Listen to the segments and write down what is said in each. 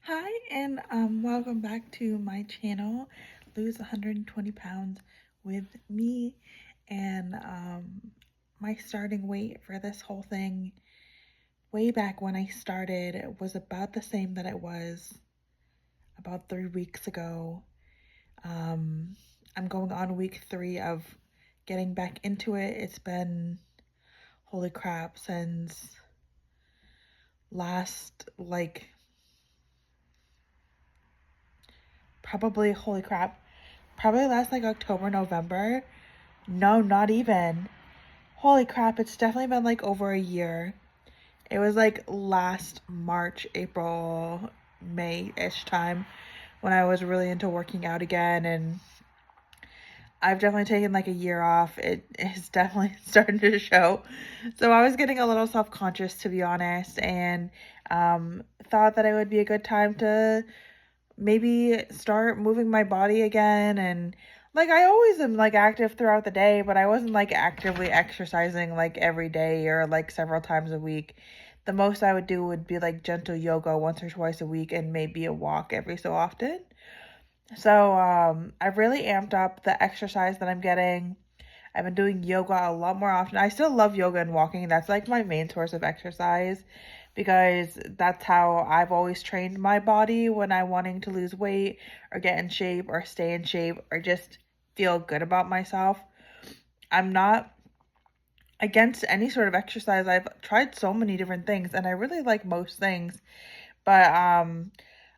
Hi, and welcome back to my channel, Lose 120 Pounds with me. And my starting weight for this whole thing, way back when I started, was about the same that it was about 3 weeks ago. Um, I'm going on week 3 of getting back into it. It's been, holy crap, since last, probably, holy crap, probably last October, November. No, not even. Holy crap, it's definitely been over a year. It was last March, April, May-ish time when I was really into working out again, and I've definitely taken a year off. It is definitely starting to show. So I was getting a little self-conscious, to be honest, and thought that it would be a good time to maybe start moving my body again. And I always am active throughout the day, but I wasn't actively exercising every day or several times a week. The most I would do would be gentle yoga once or twice a week and maybe a walk every so often. So I've really amped up the exercise that I'm getting. I've been doing yoga a lot more often. I still love yoga and walking. That's my main source of exercise, because that's how I've always trained my body when I'm wanting to lose weight or get in shape or stay in shape or just feel good about myself. I'm not against any sort of exercise. I've tried so many different things and I really like most things, but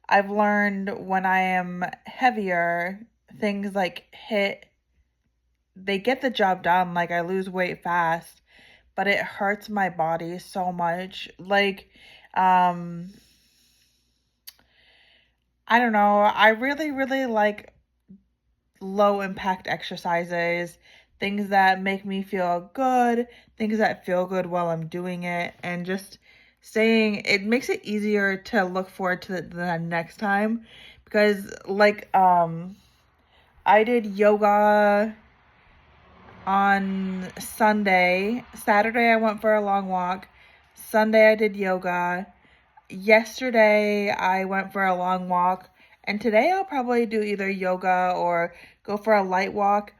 I've learned when I am heavier, things they get the job done. I lose weight fast, but it hurts my body so much. I don't know. I really, really like low impact exercises, things that make me feel good, things that feel good while I'm doing it, and just it makes it easier to look forward to the next time, because I did yoga on Sunday. Saturday I went for a long walk. Sunday I did yoga. Yesterday I went for a long walk, and today I'll probably do either yoga or go for a light walk.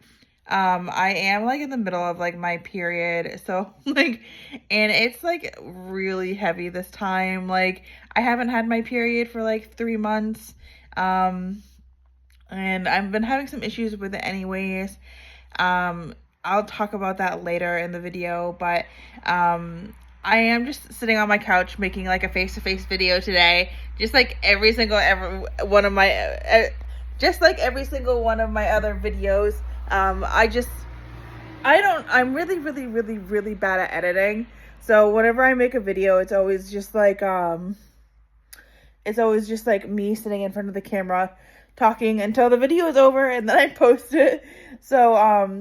I am in the middle of my period, so and it's really heavy this time. I haven't had my period for 3 months. And I've been having some issues with it anyways. I'll talk about that later in the video, but I am just sitting on my couch making a face-to-face video today, just every one of my just every single one of my other videos. I'm really, really, really, really bad at editing, so whenever I make a video, it's always just me sitting in front of the camera talking until the video is over, and then I post it. So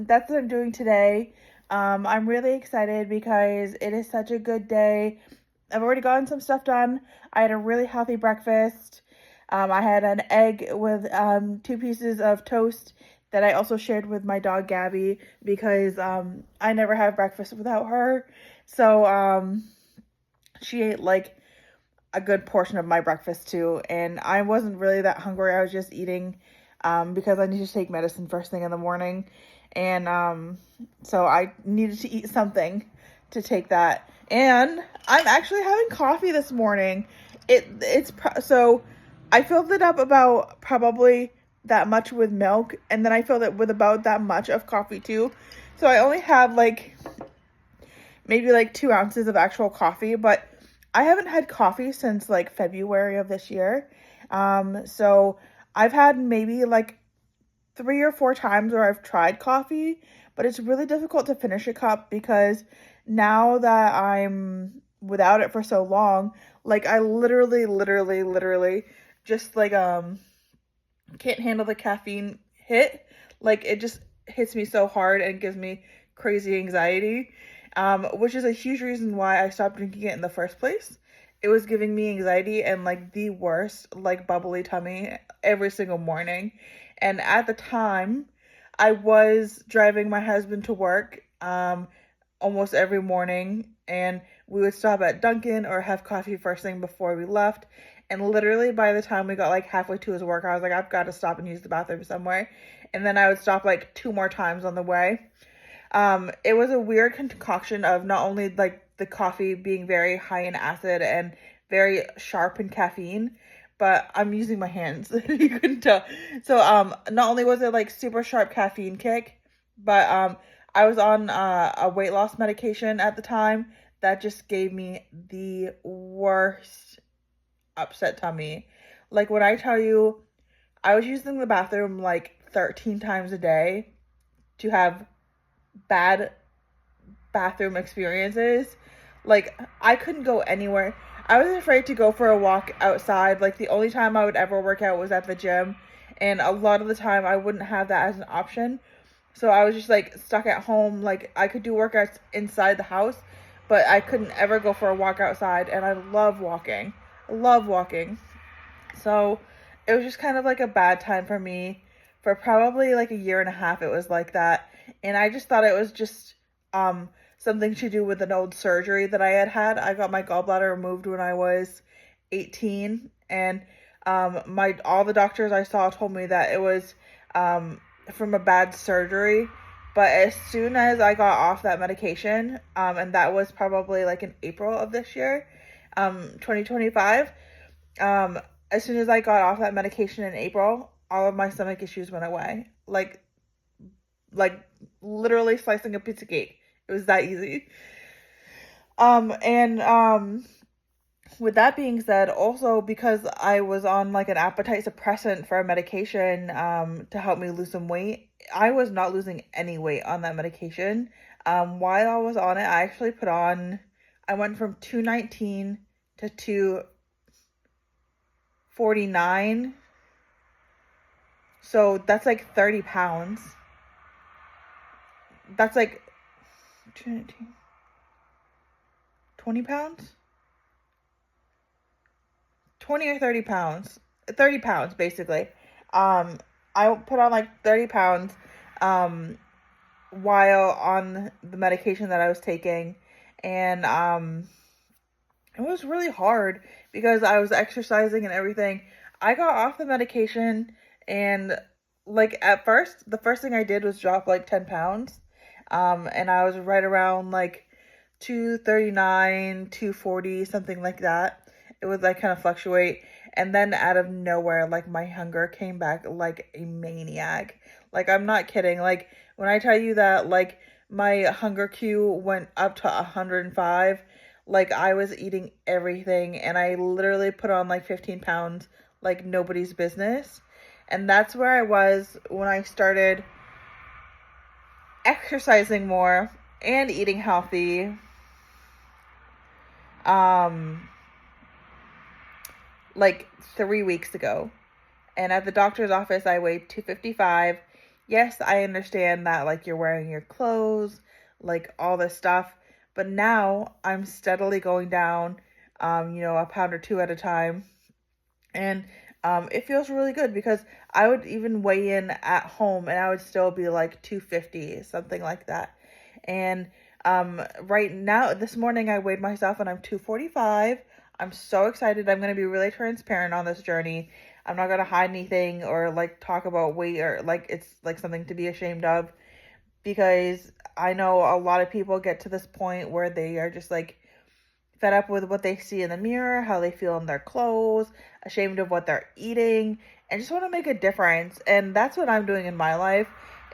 that's what I'm doing today. I'm really excited because it is such a good day. I've already gotten some stuff done. I had a really healthy breakfast. I had an egg with 2 pieces of toast that I also shared with my dog Gabby, because I never have breakfast without her. So she ate a good portion of my breakfast too, and I wasn't really that hungry. I was just eating because I need to take medicine first thing in the morning, and so I needed to eat something to take that. And I'm actually having coffee this morning. So I filled it up about probably that much with milk, and then I filled it with about that much of coffee too. So I only have maybe 2 ounces of actual coffee, but I haven't had coffee since February of this year. So I've had maybe 3 or 4 times where I've tried coffee, but it's really difficult to finish a cup, because now that I'm without it for so long, I literally just can't handle the caffeine hit. It just hits me so hard and gives me crazy anxiety, which is a huge reason why I stopped drinking it in the first place. It was giving me anxiety and the worst bubbly tummy every single morning. And at the time, I was driving my husband to work almost every morning, and we would stop at Dunkin' or have coffee first thing before we left. And literally by the time we got like halfway to his work, I was like, I've got to stop and use the bathroom somewhere. And then I would stop like 2 more times on the way. It was a weird concoction of not only like the coffee being very high in acid and very sharp in caffeine, but I'm using my hands. You couldn't tell. So not only was it like super sharp caffeine kick, but I was on a weight loss medication at the time that just gave me the worst upset tummy. Like when I tell you I was using the bathroom like 13 times a day to have bad bathroom experiences. Like, I couldn't go anywhere. I was afraid to go for a walk outside. Like, the only time I would ever work out was at the gym. And a lot of the time, I wouldn't have that as an option. So I was just, like, stuck at home. Like, I could do workouts inside the house, but I couldn't ever go for a walk outside. And I love walking. I love walking. So it was just kind of like a bad time for me. For probably like a year and a half, it was like that. And I just thought it was just something to do with an old surgery that I had had. I got my gallbladder removed when I was 18, and all the doctors I saw told me that it was from a bad surgery. But as soon as I got off that medication, and that was probably like in April of this year, 2025, as soon as I got off that medication in April, all of my stomach issues went away. Like literally slicing a piece of cake. It was that easy. And with that being said, also because I was on like an appetite suppressant for a medication to help me lose some weight, I was not losing any weight on that medication. While I was on it, I went from 219 to 249. So that's like 30 pounds. That's like 20 pounds? 20 or 30 pounds. 30 pounds, basically. I put on like 30 pounds while on the medication that I was taking. And it was really hard because I was exercising and everything. I got off the medication and like at first, the first thing I did was drop like 10 pounds. And I was right around like 239, 240, something like that. It would like kind of fluctuate. And then out of nowhere, like my hunger came back like a maniac. Like I'm not kidding. Like when I tell you that like my hunger cue went up to 105, like I was eating everything and I literally put on like 15 pounds like nobody's business. And that's where I was when I started exercising more and eating healthy. Like 3 weeks ago. And at the doctor's office, I weighed 255. Yes, I understand that like you're wearing your clothes, like all this stuff. But now I'm steadily going down, a pound or two at a time. And it feels really good because I would even weigh in at home and I would still be like 250, something like that. And right now, this morning I weighed myself and I'm 245. I'm so excited. I'm going to be really transparent on this journey. I'm not going to hide anything or like talk about weight or like it's like something to be ashamed of, because I know a lot of people get to this point where they are just like fed up with what they see in the mirror, how they feel in their clothes, ashamed of what they're eating, and just want to make a difference. And that's what I'm doing in my life,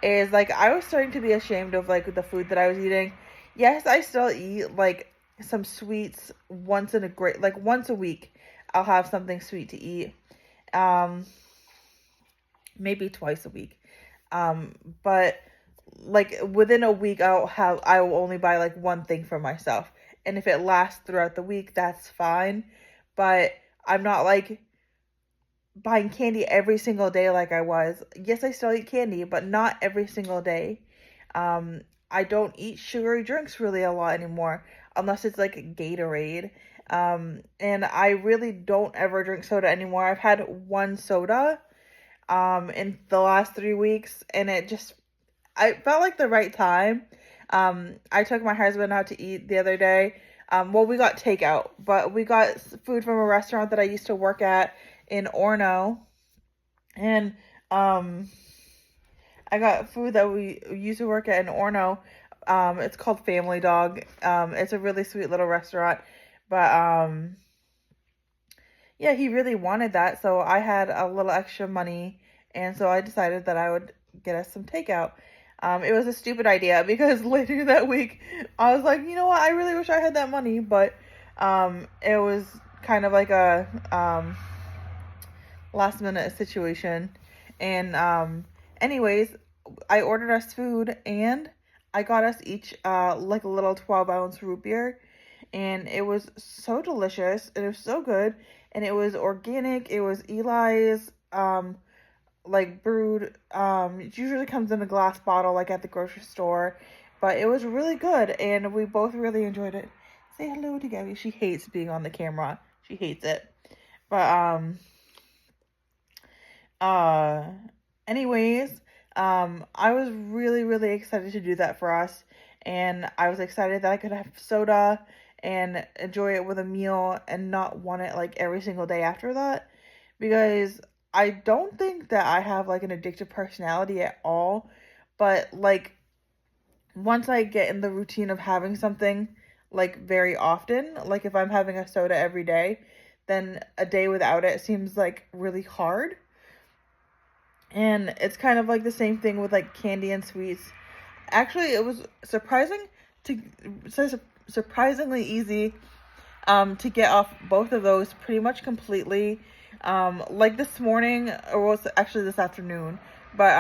is like I was starting to be ashamed of like the food that I was eating. Yes, I still eat like some sweets once a week. I'll have something sweet to eat. Maybe twice a week. But like within a week I will only buy like one thing for myself. And if it lasts throughout the week, that's fine. But I'm not like buying candy every single day like I was. Yes, I still eat candy, but not every single day. I don't eat sugary drinks really a lot anymore, unless it's like Gatorade. And I really don't ever drink soda anymore. I've had one soda, in the last 3 weeks, and I felt like the right time. I took my husband out to eat the other day. well, we got takeout, but we got food from a restaurant that I used to work at in Orono. And I got food that we used to work at in Orono. It's called Family Dog. It's a really sweet little restaurant. But yeah, he really wanted that, so I had a little extra money, and so I decided that I would get us some takeout. It was a stupid idea because later that week, I was like, you know what, I really wish I had that money, but it was kind of like a last minute situation. And anyways, I ordered us food, and I got us each like a little 12-ounce root beer, and it was so delicious. It was so good, and it was organic. It was Eli's like brewed. It usually comes in a glass bottle like at the grocery store, but it was really good, and we both really enjoyed it. Say hello to Gabby. She hates being on the camera. She hates it. But anyways, I was really, really excited to do that for us, and I was excited that I could have soda and enjoy it with a meal and not want it like every single day after that, because I don't think that I have like an addictive personality at all, but like once I get in the routine of having something like very often, like if I'm having a soda every day, then a day without it seems like really hard. And it's kind of like the same thing with like candy and sweets. Actually, it was surprisingly easy to get off both of those pretty much completely. Like this morning, or was actually this afternoon, but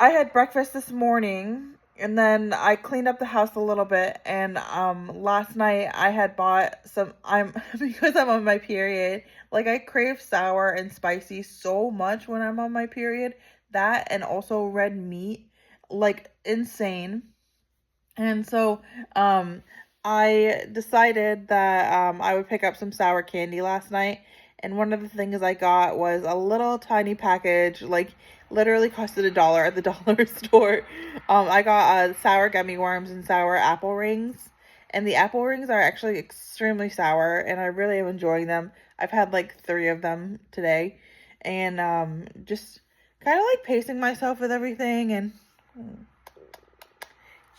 I had breakfast this morning, and then I cleaned up the house a little bit, and last night I had bought some, because I'm on my period, like I crave sour and spicy so much when I'm on my period, that and also red meat, like insane. And so I decided that I would pick up some sour candy last night, and one of the things I got was a little tiny package, like literally costed $1 at the dollar store. I got sour gummy worms and sour apple rings, and the apple rings are actually extremely sour, and I really am enjoying them. I've had like 3 of them today, and just kind of like pacing myself with everything, and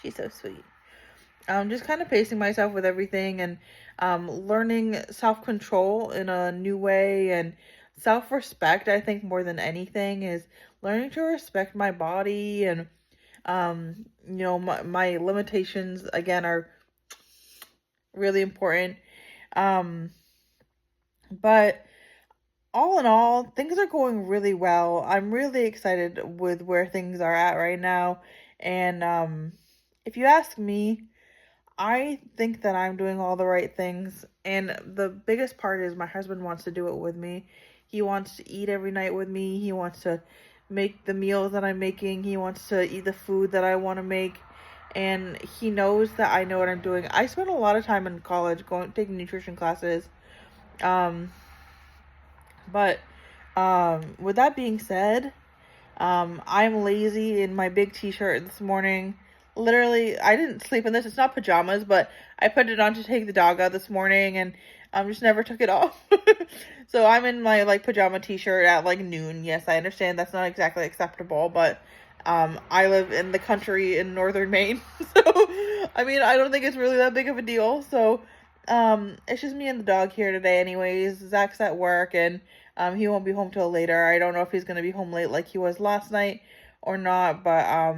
she's so sweet. Just kind of pacing myself with everything, and learning self-control in a new way, and self-respect. I think more than anything is learning to respect my body, and my limitations again are really important. But all in all, things are going really well. I'm really excited with where things are at right now, and if you ask me, I think that I'm doing all the right things, and the biggest part is my husband wants to do it with me. He wants to eat every night with me. He wants to make the meals that I'm making. He wants to eat the food that I want to make, and he knows that I know what I'm doing. I spent a lot of time in college taking nutrition classes, but with that being said, I'm lazy in my big t-shirt this morning. Literally, I didn't sleep in this. It's not pajamas, but I put it on to take the dog out this morning, and just never took it off. So I'm in my like pajama t-shirt at like noon. Yes, I understand that's not exactly acceptable, but I live in the country in northern Maine. So I mean, I don't think it's really that big of a deal. So it's just me and the dog here today anyways. Zach's at work, and he won't be home till later. I don't know if he's going to be home late like he was last night or not, but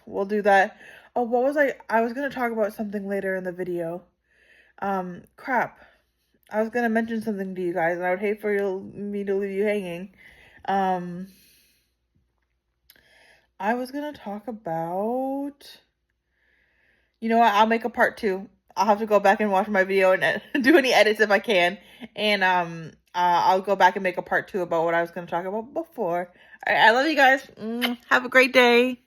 we'll do that. Oh, what was I was going to talk about something later in the video. Crap. I was going to mention something to you guys, and I would hate for me to leave you hanging. I was going to talk about, you know what, I'll make a part 2. I'll have to go back and watch my video and do any edits if I can. And I'll go back and make a part 2 about what I was going to talk about before. All right, I love you guys. Have a great day.